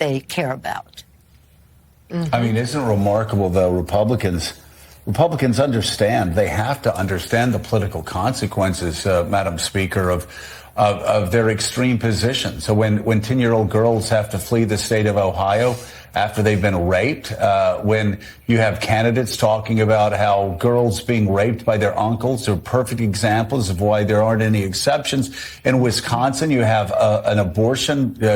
they care about. I mean, isn't it remarkable, though, Republicans understand, they have to understand the political consequences, Madam Speaker, of their extreme position. So when 10-year-old girls have to flee the state of Ohio after they've been raped, when you have candidates talking about how girls being raped by their uncles are perfect examples of why there aren't any exceptions. In Wisconsin, you have an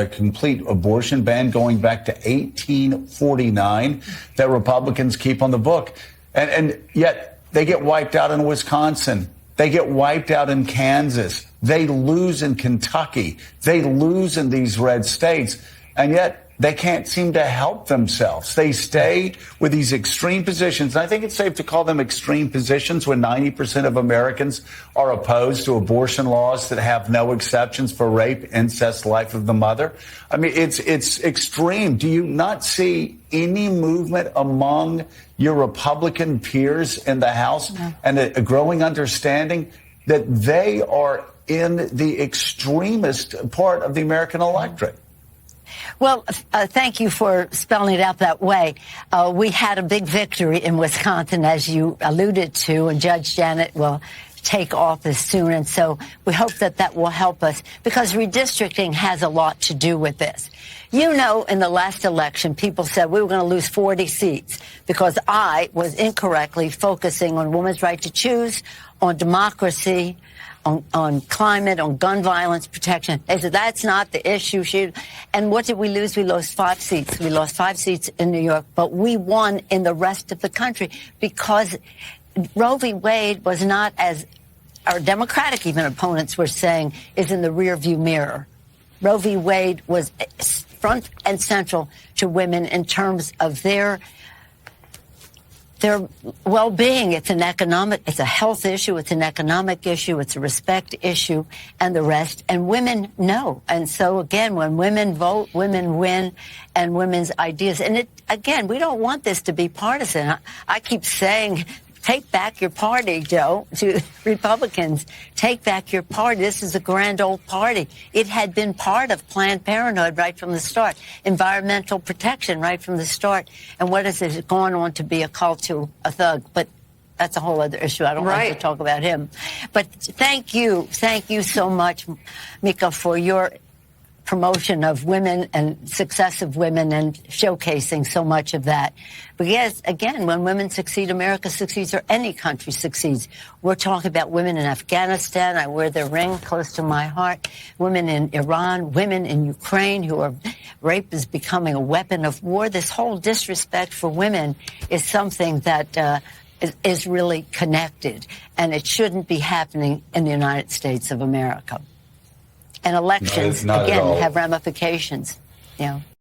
complete abortion ban going back to 1849 that Republicans keep on the book. And yet they get wiped out in Wisconsin. They get wiped out in Kansas. They lose in Kentucky. They lose in these red states. And yet they can't seem to help themselves. They stay with these extreme positions. And I think it's safe to call them extreme positions when 90% of Americans are opposed to abortion laws that have no exceptions for rape, incest, life of the mother. I mean, it's extreme. Do you not see any movement among your Republican peers in the House and a growing understanding that they are in the extremist part of the American electorate? Well, thank you for spelling it out that way. We had a big victory in Wisconsin, as you alluded to, and Judge Janet will take office soon. And so we hope that that will help us, because redistricting has a lot to do with this. You know, in the last election, people said we were going to lose 40 seats because I was incorrectly focusing on women's right to choose, on democracy, on climate, on gun violence protection. They said that's not the issue. And what did we lose? We lost 5 seats. We lost 5 seats in New York, but we won in the rest of the country because Roe v. Wade was not, as our Democratic even opponents were saying, is in the rearview mirror. Roe v. Wade was front and central to women in terms of their well-being. It's a health issue, it's an economic issue, it's a respect issue, and the rest. And women know. And so, again, when women vote, women win, and women's ideas. And again, we don't want this to be partisan. I keep saying, take back your party, Joe, to Republicans. Take back your party. This is a grand old party. It had been part of Planned Parenthood right from the start. Environmental protection right from the start. And what is it? Gone on to be a cult to a thug. But that's a whole other issue. I don't like to talk about him. But thank you. Thank you so much, Mika, for your promotion of women and success of women and showcasing so much of that. But yes, again, when women succeed, America succeeds, or any country succeeds. We're talking about women in Afghanistan. I wear their ring close to my heart. Women in Iran, women in Ukraine rape is becoming a weapon of war. This whole disrespect for women is something that is really connected, and it shouldn't be happening in the United States of America. And elections, not again, have ramifications. Yeah.